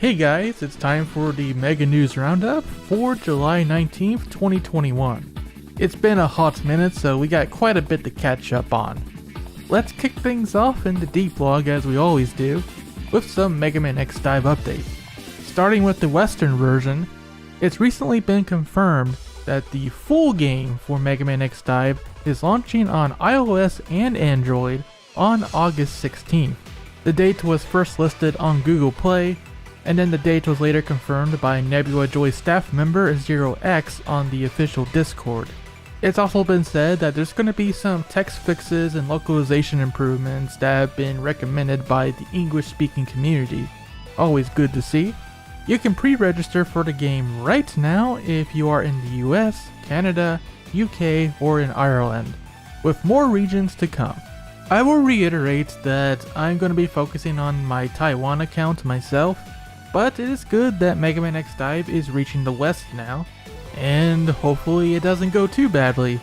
Hey guys, it's time for the Mega News Roundup for July 19th, 2021. It's been a hot minute, so we got quite a bit to catch up on. Let's kick things off in the deep vlog as we always do, with some Mega Man X DiVE update. Starting with the Western version, it's recently been confirmed that the full game for Mega Man X DiVE is launching on iOS and Android on August 16th. The date was first listed on Google Play, and then the date was later confirmed by Nebula Joy staff member Zero X on the official Discord. It's also been said that there's going to be some text fixes and localization improvements that have been recommended by the English-speaking community. Always good to see. You can pre-register for the game right now if you are in the US, Canada, UK, or in Ireland, with more regions to come. I will reiterate that I'm going to be focusing on my Taiwan account myself, but it is good that Mega Man X DiVE is reaching the West now, and hopefully it doesn't go too badly.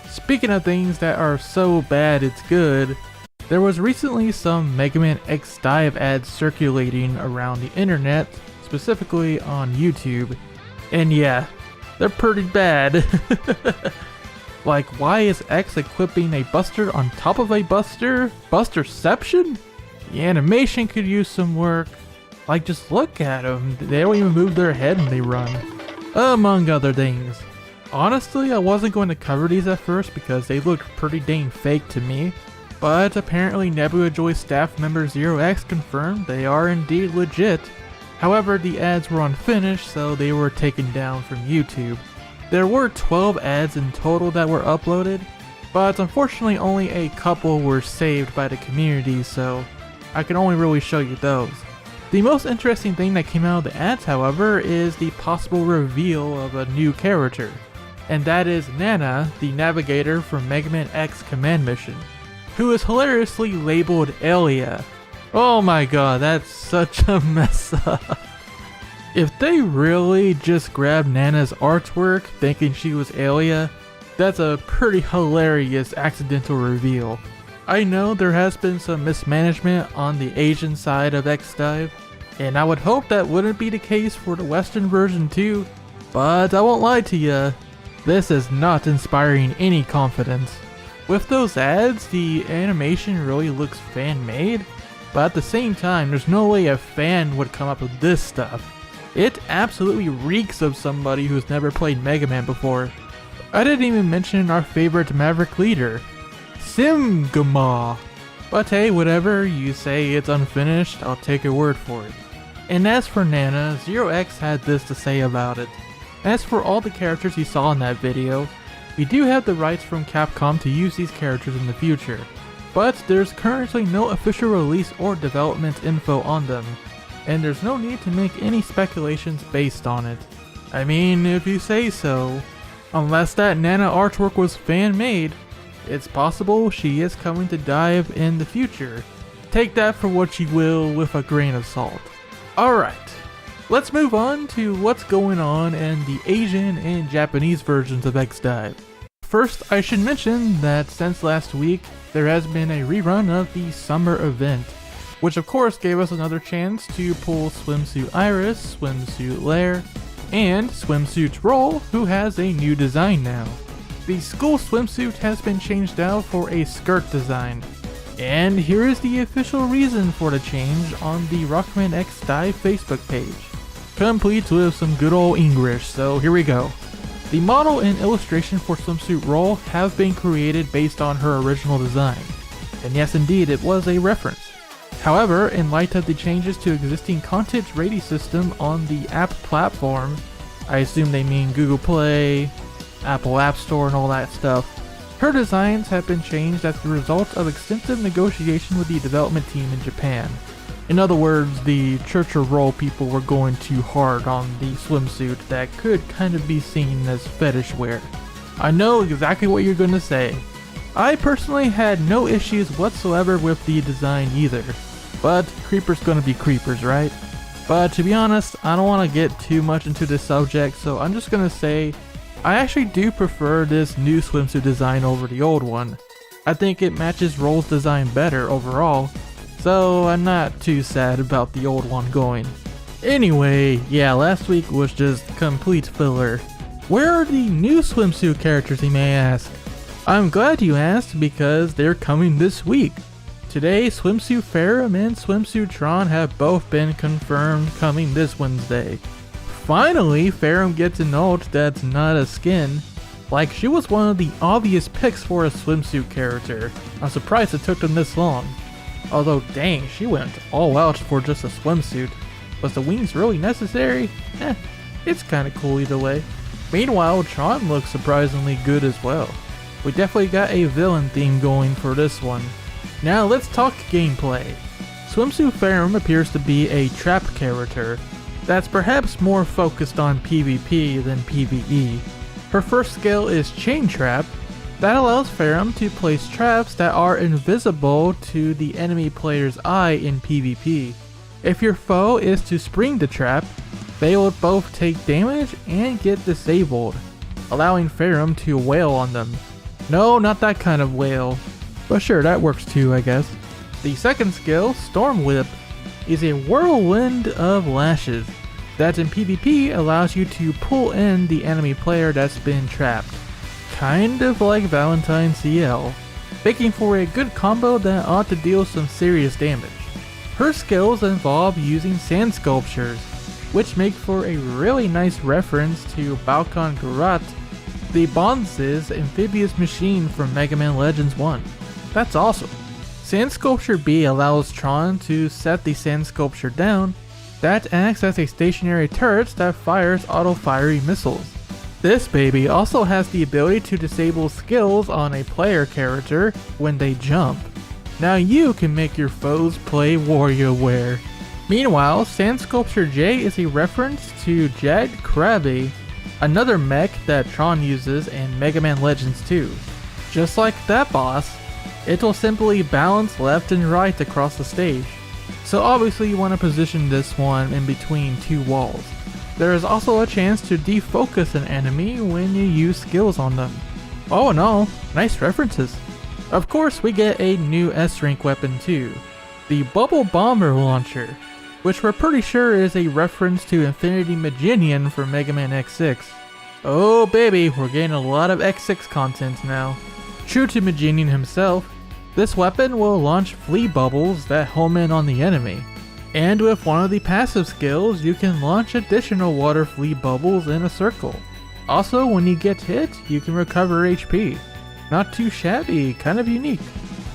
Speaking of things that are so bad it's good, there was recently some Mega Man X DiVE ads circulating around the internet, specifically on YouTube, and yeah, they're pretty bad. Like, why is X equipping a buster on top of a buster? Busterception? The animation could use some work. Like, just look at them, they don't even move their head when they run. Among other things. Honestly, I wasn't going to cover these at first because they looked pretty dang fake to me, but apparently Nebula Joy staff member Zero X confirmed they are indeed legit. However, the ads were unfinished, so they were taken down from YouTube. There were 12 ads in total that were uploaded, but unfortunately only a couple were saved by the community, so I can only really show you those. The most interesting thing that came out of the ads, however, is the possible reveal of a new character, and that is Nana, the navigator from Mega Man X Command Mission, who is hilariously labeled Elia. Oh my god, that's such a mess up. If they really just grabbed Nana's artwork thinking she was Elia, that's a pretty hilarious accidental reveal. I know there has been some mismanagement on the Asian side of X DiVE, and I would hope that wouldn't be the case for the Western version too, but I won't lie to ya, this is not inspiring any confidence. With those ads, the animation really looks fan-made, but at the same time, there's no way a fan would come up with this stuff. It absolutely reeks of somebody who's never played Mega Man before. I didn't even mention our favorite Maverick leader, Simgama. But hey, whatever, you say it's unfinished, I'll take your word for it. And as for Nana, Zero X had this to say about it. As for all the characters you saw in that video, we do have the rights from Capcom to use these characters in the future, but there's currently no official release or development info on them, and there's no need to make any speculations based on it. I mean, if you say so. Unless that Nana artwork was fan-made, it's possible she is coming to DiVE in the future. Take that for what you will with a grain of salt. Alright, let's move on to what's going on in the Asian and Japanese versions of X DiVE. First, I should mention that since last week, there has been a rerun of the summer event, which of course gave us another chance to pull Swimsuit Iris, Swimsuit Lair, and Swimsuit Roll, who has a new design now. The school swimsuit has been changed out for a skirt design, and here is the official reason for the change on the Rockman X DiVE Facebook page, complete with some good old English, so here we go. The model and illustration for Swimsuit Roll have been created based on her original design, and yes indeed it was a reference. However, in light of the changes to existing content rating system on the app platform, I assume they mean Google Play, Apple App Store and all that stuff, her designs have been changed as the result of extensive negotiation with the development team in Japan. In other words, the Church of Roll people were going too hard on the swimsuit that could kind of be seen as fetish wear. I know exactly what you're going to say. I personally had no issues whatsoever with the design either, but creepers gonna be creepers, right? But to be honest, I don't want to get too much into this subject, so I'm just gonna say I actually do prefer this new swimsuit design over the old one. I think it matches Roll's design better overall, so I'm not too sad about the old one going. Anyway, yeah, last week was just complete filler. Where are the new swimsuit characters, you may ask? I'm glad you asked because they're coming this week. Today, Swimsuit Ferham and Swimsuit Tron have both been confirmed coming this Wednesday. Finally, Ferham gets an ult that's not a skin. Like, she was one of the obvious picks for a swimsuit character. I'm surprised it took them this long. Although, dang, she went all out for just a swimsuit. Was the wings really necessary? It's kinda cool either way. Meanwhile, Tron looks surprisingly good as well. We definitely got a villain theme going for this one. Now let's talk gameplay. Swimsuit Ferham appears to be a trap character that's perhaps more focused on PvP than PvE. Her first skill is Chain Trap. That allows Ferham to place traps that are invisible to the enemy player's eye in PvP. If your foe is to spring the trap, they will both take damage and get disabled, allowing Ferham to wail on them. No, not that kind of wail. But sure, that works too, I guess. The second skill, Storm Whip, is a whirlwind of lashes that in PvP allows you to pull in the enemy player that's been trapped. Kind of like Valentine CL, making for a good combo that ought to deal some serious damage. Her skills involve using sand sculptures, which make for a really nice reference to Balkan Gurat, the Bonne's amphibious machine from Mega Man Legends 1. That's awesome. Sand Sculpture B allows Tron to set the sand sculpture down. That acts as a stationary turret that fires auto-fiery missiles. This baby also has the ability to disable skills on a player character when they jump. Now you can make your foes play WarioWare. Meanwhile, Sand Sculpture J is a reference to Jagged Krabby, another mech that Tron uses in Mega Man Legends 2. Just like that boss, it will simply balance left and right across the stage. So obviously you want to position this one in between two walls. There is also a chance to defocus an enemy when you use skills on them. All in all, nice references. Of course we get a new S-rank weapon too, the Bubble Bomber Launcher, which we're pretty sure is a reference to Infinity Maginian from Mega Man X6. Oh baby, we're getting a lot of X6 content now. True to Maginian himself, this weapon will launch flea bubbles that home in on the enemy. And with one of the passive skills, you can launch additional water flea bubbles in a circle. Also, when you get hit, you can recover HP. Not too shabby, kind of unique.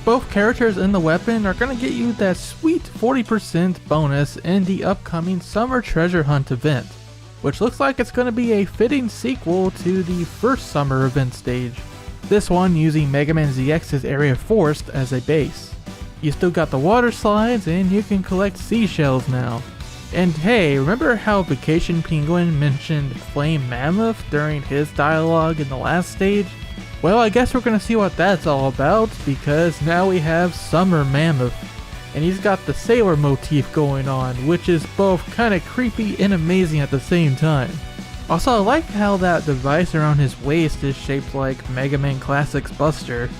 Both characters in the weapon are going to get you that sweet 40% bonus in the upcoming Summer Treasure Hunt event, which looks like it's going to be a fitting sequel to the first summer event stage. This one using Mega Man ZX's Area Forest as a base. You still got the water slides and you can collect seashells now. And hey, remember how Vacation Penguin mentioned Flame Mammoth during his dialogue in the last stage? Well, I guess we're gonna see what that's all about because now we have Summer Mammoth. And he's got the sailor motif going on, which is both kinda creepy and amazing at the same time. Also, I like how that device around his waist is shaped like Mega Man Classics Buster.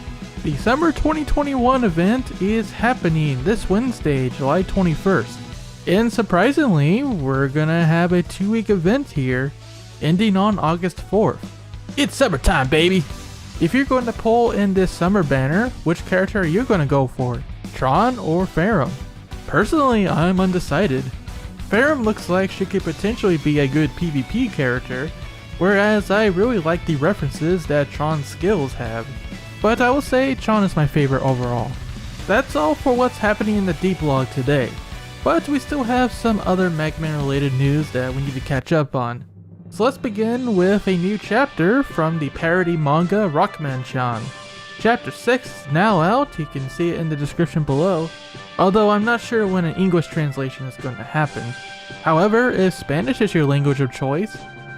The Summer 2021 event is happening this Wednesday, July 21st. And surprisingly, we're gonna have a 2-week event here, ending on August 4th. It's summertime, baby! If you're going to pull in this summer banner, which character are you gonna go for? Tron or Ferham? Personally, I'm undecided. Ferham looks like she could potentially be a good PvP character, whereas I really like the references that Tron's skills have. But I will say Tron is my favorite overall. That's all for what's happening in the deep log today, but we still have some other Mega Man related news that we need to catch up on. So let's begin with a new chapter from the parody manga Rockman-chan. Chapter 6 is now out, you can see it in the description below, although I'm not sure when an English translation is going to happen. However, if Spanish is your language of choice,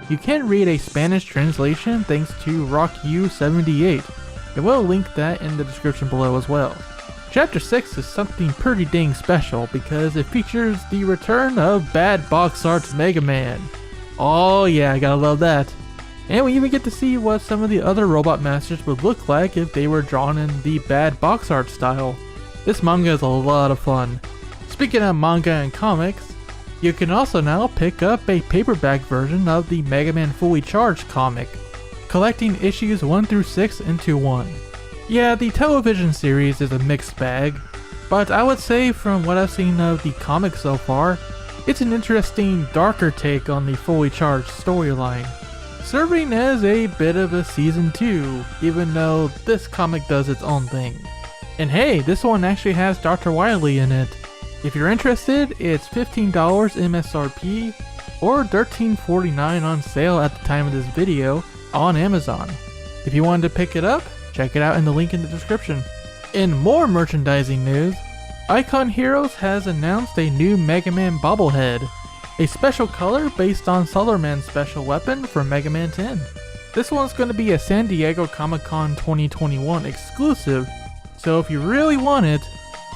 you can read a Spanish translation thanks to RockU78, and we'll link that in the description below as well. Chapter 6 is something pretty dang special because it features the return of Bad Box Art's Mega Man. Oh yeah, I gotta love that. And we even get to see what some of the other Robot Masters would look like if they were drawn in the bad box art style. This manga is a lot of fun. Speaking of manga and comics, You can also now pick up a paperback version of the Mega Man Fully Charged comic, collecting issues 1 through 6 into one. Yeah, the television series is a mixed bag, but I would say from what I've seen of the comic so far, it's an interesting, darker take on the Fully Charged storyline, serving as a bit of a season 2, even though this comic does its own thing. And hey, this one actually has Dr. Wily in it. If you're interested, it's $15 MSRP or $13.49 on sale at the time of this video on Amazon. If you wanted to pick it up, check it out in the link in the description. In more merchandising news, Icon Heroes has announced a new Mega Man Bobblehead, a special color based on Solar Man's special weapon from Mega Man 10. This one's going to be a San Diego Comic-Con 2021 exclusive, so if you really want it,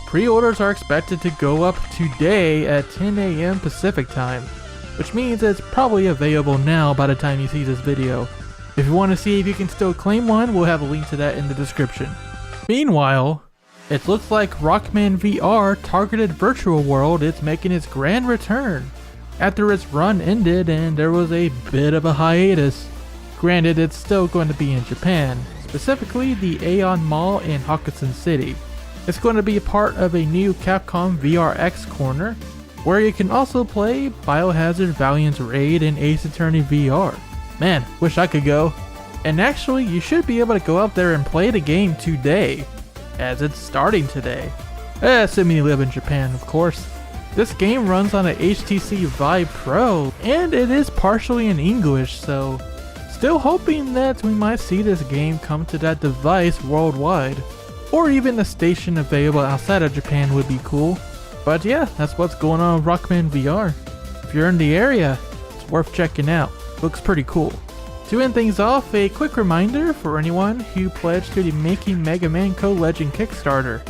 pre-orders are expected to go up today at 10 AM Pacific time, which means it's probably available now by the time you see this video. If you want to see if you can still claim one, we'll have a link to that in the description. Meanwhile, it looks like Rockman VR Targeted Virtual World is making its grand return after its run ended and there was a bit of a hiatus. Granted, it's still going to be in Japan, specifically the Aeon Mall in Hokkaido City. It's going to be a part of a new Capcom VRX corner, where you can also play Biohazard Valiant's Raid and Ace Attorney VR. Man, wish I could go. And actually, you should be able to go out there and play the game today, as it's starting today. Assuming you live in Japan, of course. This game runs on a HTC Vive Pro, and it is partially in English, so still hoping that we might see this game come to that device worldwide. Or even a station available outside of Japan would be cool. But yeah, that's what's going on with Rockman VR. If you're in the area, it's worth checking out. Looks pretty cool. To end things off, a quick reminder for anyone who pledged to the Making Mega Man Code Legend Kickstarter.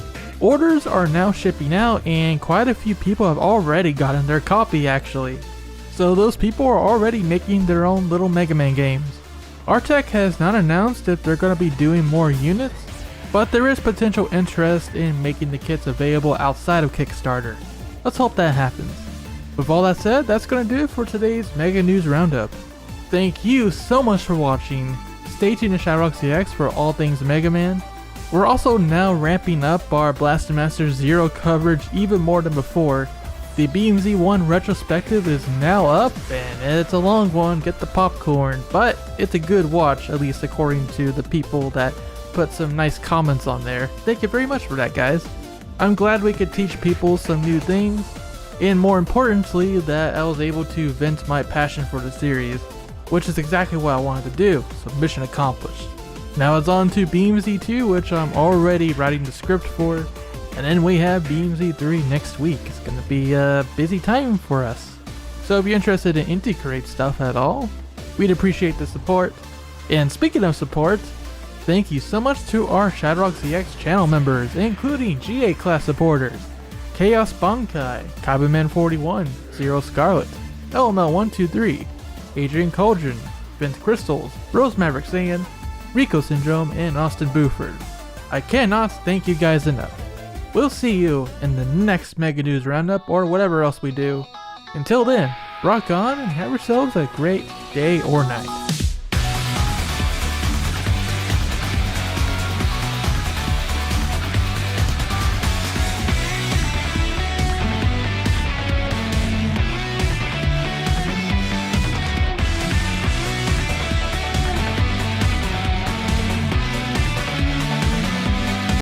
Orders are now shipping out and quite a few people have already gotten their copy actually. So those people are already making their own little Mega Man games. Artec has not announced if they're going to be doing more units, but there is potential interest in making the kits available outside of Kickstarter. Let's hope that happens. With all that said, that's going to do it for today's Mega News Roundup. Thank you so much for watching. Stay tuned to ShadowRockZX for all things Mega Man. We're also now ramping up our Blaster Master Zero coverage even more than before. The BMZ1 retrospective is now up, and it's a long one, get the popcorn, but it's a good watch, at least according to the people that put some nice comments on there. Thank you very much for that, guys. I'm glad we could teach people some new things, and more importantly, that I was able to vent my passion for the series, which is exactly what I wanted to do, so mission accomplished. Now it's on to BMZ2, which I'm already writing the script for, and then we have BMZ3 next week. It's going to be a busy time for us. So if you're interested in Indie Create stuff at all, we'd appreciate the support. And speaking of support, thank you so much to our ShadowRockZX channel members, including GA class supporters, Chaos Bankai, Kaibaman41, Zero Scarlet, LML123, Adrian Cauldron, Vince Crystals, Rose Maverick Saiyan, Rico Syndrome, and Austin Buford. I cannot thank you guys enough. We'll see you in the next Mega News Roundup or whatever else we do. Until then, rock on and have yourselves a great day or night.